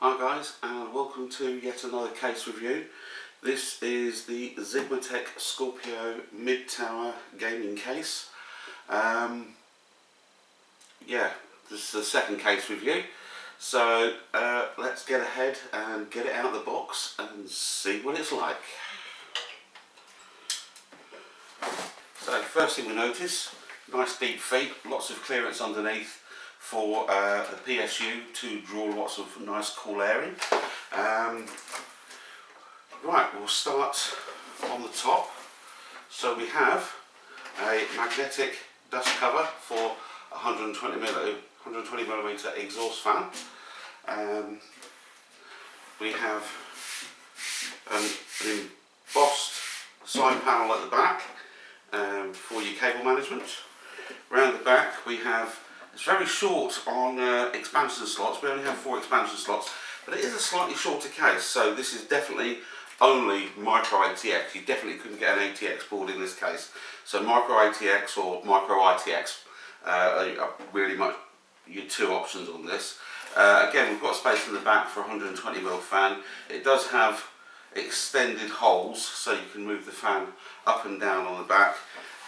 Hi guys, and welcome to yet another case review. This is the Xigmatek Scorpio mid-tower gaming case. Yeah, this is the second case review. So let's get ahead and get it out of the box and see what it's like. So first thing we notice, nice deep feet, lots of clearance underneath for the PSU to draw lots of nice cool air in. Right, we'll start on the top. So we have a magnetic dust cover for 120mm exhaust fan. We have an embossed side panel at the back for your cable management. Around the back we have, it's very short on expansion slots. We only have 4 expansion slots, but it is a slightly shorter case, so this is definitely only micro ATX. You definitely couldn't get an ATX board in this case. So micro ATX or micro ITX are really much your 2 options on this. Again, we've got space in the back for a 120mm fan. It does have extended holes, so you can move the fan up and down on the back,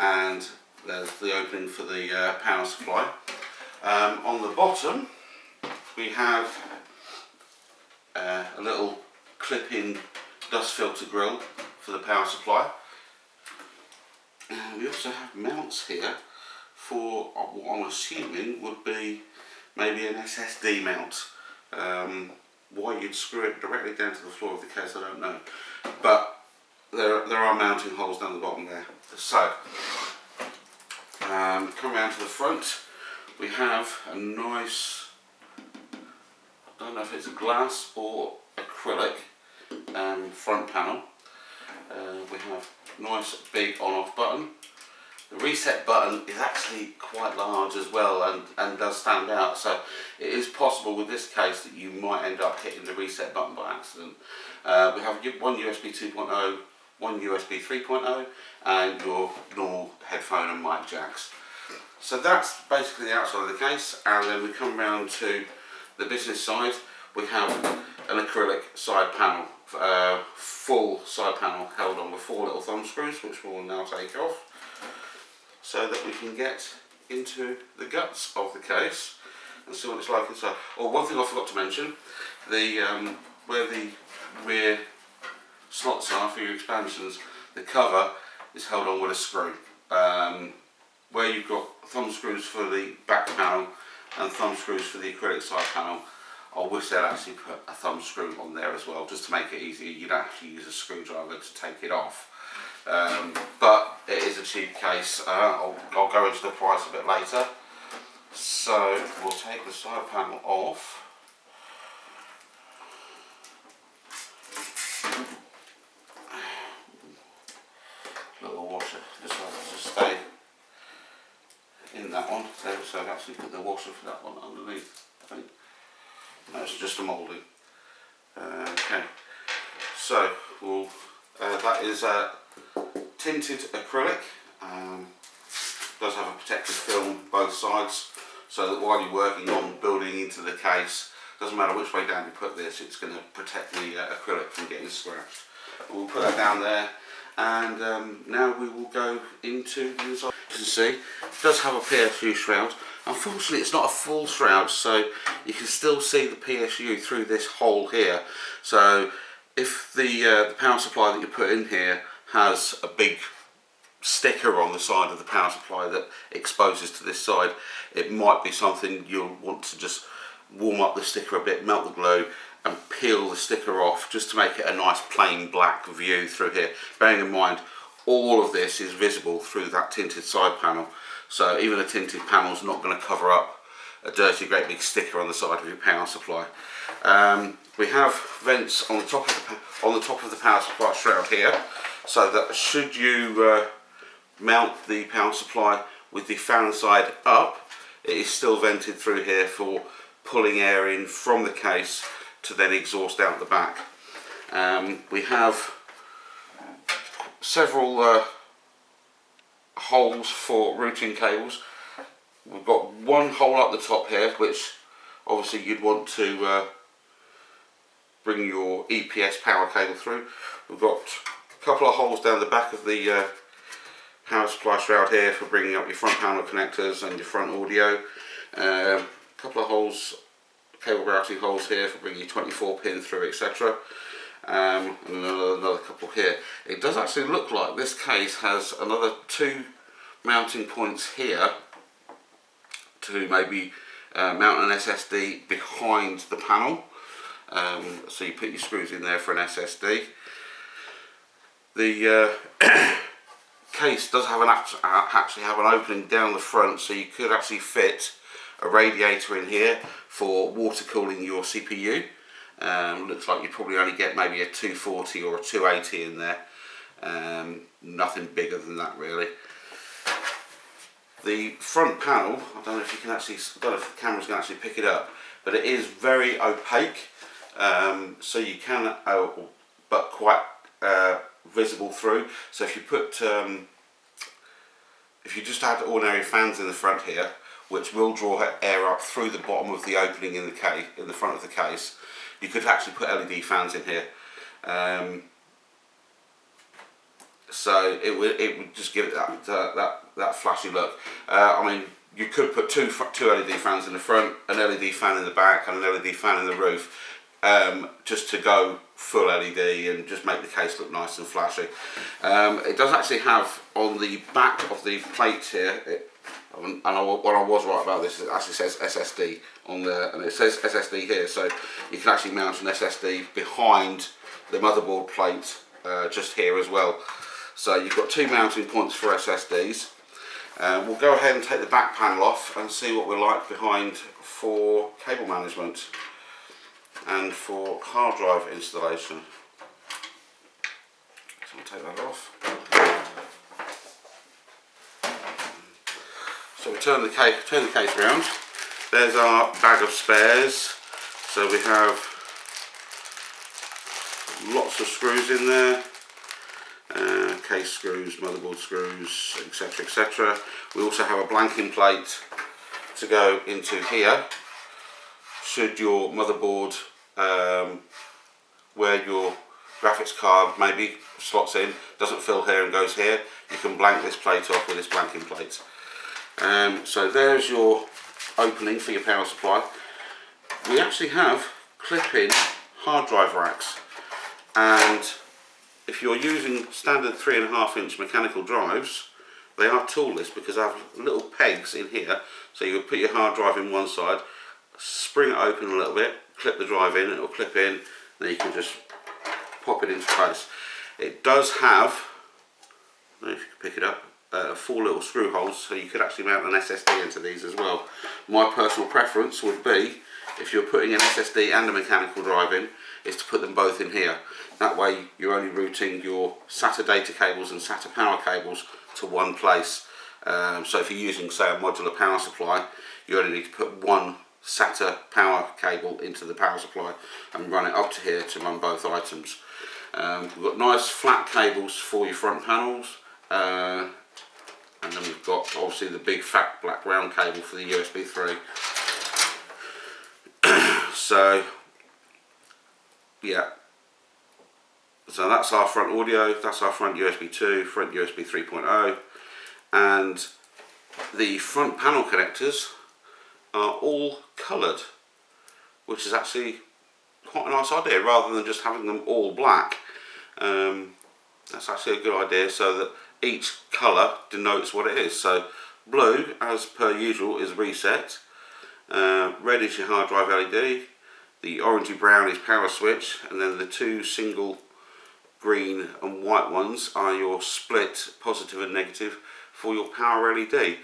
and there's the opening for the power supply. On the bottom we have a little clip-in dust filter grill for the power supply, and we also have mounts here for what I'm assuming would be maybe an SSD mount. Why you'd screw it directly down to the floor of the case, I don't know, but there are mounting holes down the bottom there. So come around to the front, we have a nice, I don't know if it's a glass or acrylic front panel. We have a nice big on-off button. The reset button is actually quite large as well, and does stand out, so it is possible with this case that you might end up hitting the reset button by accident. We have one USB 2.0, one USB 3.0, and your normal headphone and mic jacks. So that's basically the outside of the case, and then we come round to the business side. We have an acrylic side panel, full side panel held on with 4 little thumb screws, which we'll now take off, so that we can get into the guts of the case and see what it's like inside. Oh, one thing I forgot to mention, where the rear slots are for your expansions, the cover is held on with a screw. Where you've got thumb screws for the back panel and thumb screws for the acrylic side panel, I wish they'd actually put a thumb screw on there as well, just to make it easier. You don't have to use a screwdriver to take it off. But it is a cheap case. I'll go into the price a bit later. So we'll take the side panel off. Little washer just has to stay in that one. So I've actually put the washer for that one underneath, I think. That's just a moulding. Okay, so we'll, that is tinted acrylic. Does have a protective film both sides, so that while you're working on building into the case, doesn't matter which way down you put this, it's going to protect the acrylic from getting scratched. We'll put that down there, and now we will go into the inside. As you can see, it does have a PSU shroud. Unfortunately, it's not a full shroud, so you can still see the PSU through this hole here. So if the power supply that you put in here has a big sticker on the side of the power supply that exposes to this side, it might be something you'll want to just warm up the sticker a bit, melt the glue, and peel the sticker off, just to make it a nice plain black view through here. Bearing in mind, all of this is visible through that tinted side panel, so even a tinted panel is not going to cover up a dirty great big sticker on the side of your power supply. We have vents on the top of the power supply shroud here, so that should you mount the power supply with the fan side up, it is still vented through here for pulling air in from the case to then exhaust out the back. We have several holes for routing cables. We've got one hole up the top here, which obviously you'd want to bring your EPS power cable through. We've got a couple of holes down the back of the power supply shroud here for bringing up your front panel connectors and your front audio. A couple of holes, cable routing holes here for bringing your 24 pin through, etc. And another couple here. It does actually look like this case has another 2 mounting points here to maybe mount an SSD behind the panel. So you put your screws in there for an SSD. The case does have actually have an opening down the front, so you could actually fit a radiator in here for water cooling your CPU. Looks like you probably only get maybe a 240 or a 280 in there. Nothing bigger than that really. The front panel, I don't know if you can actually, I don't know if the cameras can actually pick it up, but it is very opaque, so you can, but quite visible through. So if you put, if you just had ordinary fans in the front here, which will draw air up through the bottom of the opening in the case, in the front of the case, you could actually put LED fans in here. So it would just give it that flashy look. I mean, you could put two LED fans in the front, an LED fan in the back, and an LED fan in the roof, just to go full LED and just make the case look nice and flashy. It does actually have on the back of the plate here, when I was right about this, it actually says SSD on there, and it says SSD here, so you can actually mount an SSD behind the motherboard plate just here as well. So you've got 2 mounting points for SSDs. We'll go ahead and take the back panel off and see what we're like behind for cable management and for hard drive installation. So we'll take that off. So we turn the case around. There's our bag of spares. So we have lots of screws in there. Case screws, motherboard screws, etc, etc. We also have a blanking plate to go into here. Should your motherboard, where your graphics card maybe slots in, doesn't fill here and goes here, you can blank this plate off with this blanking plate. So there's your opening for your power supply. We actually have clip-in hard drive racks, and if you're using standard 3.5-inch mechanical drives, they are toolless because they have little pegs in here. So you would put your hard drive in one side, spring it open a little bit, clip the drive in, it will clip in, then you can just pop it into place. It does have, I don't know if you can pick it up, 4 little screw holes, so you could actually mount an SSD into these as well. My personal preference would be, if you're putting an SSD and a mechanical drive in, is to put them both in here. That way you're only routing your SATA data cables and SATA power cables to one place. So if you're using, say, a modular power supply, you only need to put one SATA power cable into the power supply and run it up to here to run both items. We've got nice flat cables for your front panels, and then we've got obviously the big fat black round cable for the USB 3. So yeah, so that's our front audio, that's our front USB 2, front USB 3.0, and the front panel connectors are all coloured, which is actually quite a nice idea, rather than just having them all black. That's actually a good idea, so that each colour denotes what it is. So blue, as per usual, is reset, red is your hard drive LED, the orangey brown is power switch, and then the 2 single green and white ones are your split positive and negative for your power LED.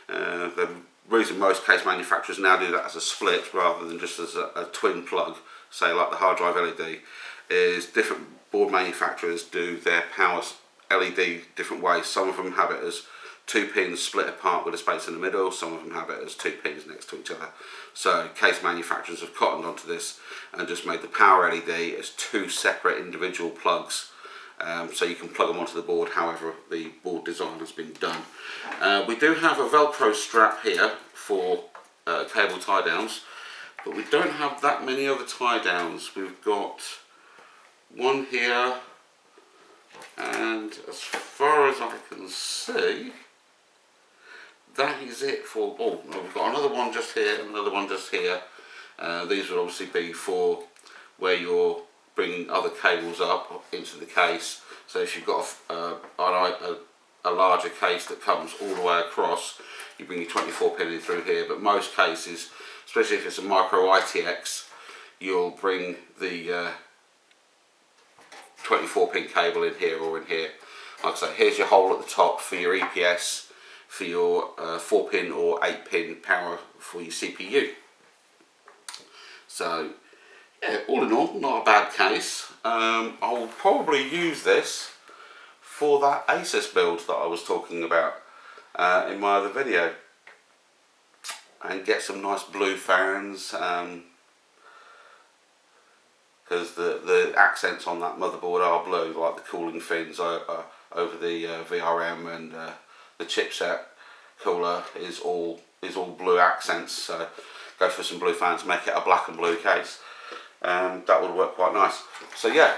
The reason most case manufacturers now do that as a split rather than just as a twin plug, say like the hard drive LED, is different board manufacturers do their power LED different ways. Some of them have it as 2 pins split apart with a space in the middle, some of them have it as 2 pins next to each other. So case manufacturers have cottoned onto this and just made the power LED as 2 separate individual plugs, so you can plug them onto the board however the board design has been done. We do have a Velcro strap here for cable tie downs, but we don't have that many other tie downs. We've got one here, and as far as I can see, that is it for, oh no, we've got another one just here and another one just here. These would obviously be for where you're bringing other cables up into the case. So if you've got a larger case that comes all the way across, you bring your 24 pin in through here, but most cases, especially if it's a micro ITX, you'll bring the 24 pin cable in here or in here. Like I say, here's your hole at the top for your EPS, for your 4 pin or 8 pin power for your CPU. So yeah, all in all, not a bad case. I'll probably use this for that Asus build that I was talking about in my other video, and get some nice blue fans, because the accents on that motherboard are blue, like the cooling fins over the VRM, and the chipset cooler is all blue accents. So go for some blue fans, make it a black and blue case. That would work quite nice. So yeah,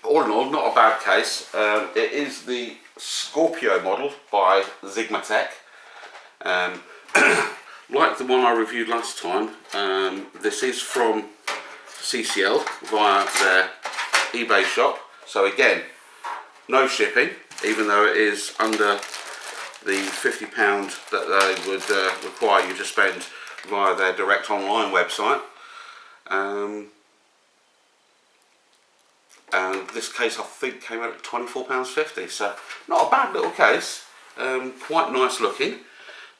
all in all, not a bad case. It is the Scorpio model by Xigmatek. Like the one I reviewed last time, this is from CCL via their eBay shop. So again, no shipping, even though it is under the £50 that they would require you to spend via their direct online website. And this case I think came out at £24.50, so not a bad little case, quite nice looking.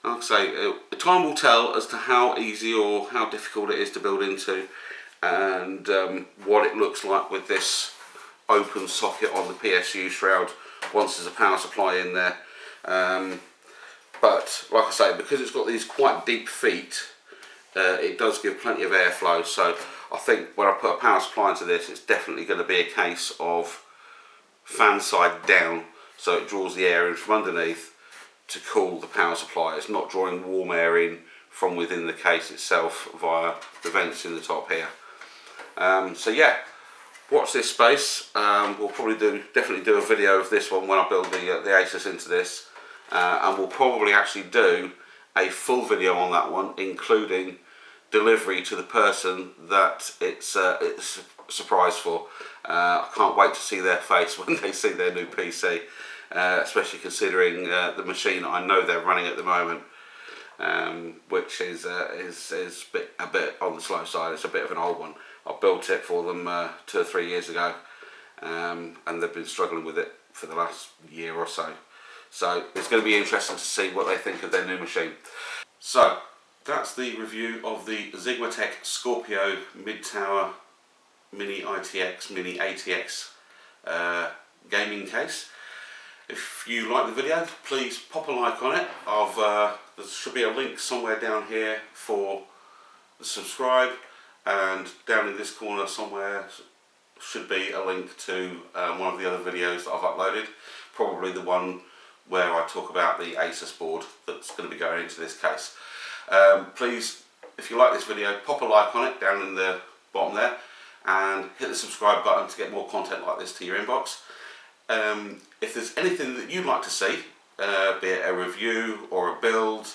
Like I say, time will tell as to how easy or how difficult it is to build into, and what it looks like with this open socket on the PSU shroud once there's a power supply in there. But like I say, because it's got these quite deep feet, it does give plenty of airflow. So I think when I put a power supply into this, it's definitely going to be a case of fan side down, so it draws the air in from underneath to cool the power supply. It's not drawing warm air in from within the case itself via the vents in the top here. So yeah, watch this space. We'll probably definitely do a video of this one when I build the Asus into this, and we'll probably actually do a full video on that one, including delivery to the person that it's a surprise for. I can't wait to see their face when they see their new PC, especially considering the machine I know they're running at the moment, which is a bit on the slow side. It's a bit of an old one. I built it for them 2 or 3 years ago, and they've been struggling with it for the last year or so. So it's going to be interesting to see what they think of their new machine. So that's the review of the Xigmatek Scorpio mid-tower mini ITX, mini ATX gaming case. If you like the video, please pop a like on it. There should be a link somewhere down here for the subscribe, and down in this corner somewhere should be a link to one of the other videos that I've uploaded, probably the one where I talk about the Asus board that's going to be going into this case. Please, if you like this video, pop a like on it down in the bottom there, and hit the subscribe button to get more content like this to your inbox. If there's anything that you'd like to see, be it a review or a build,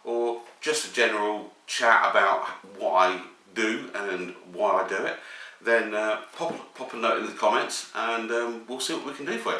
or just a general chat about what I do and why I do it, then pop a note in the comments, and we'll see what we can do for you.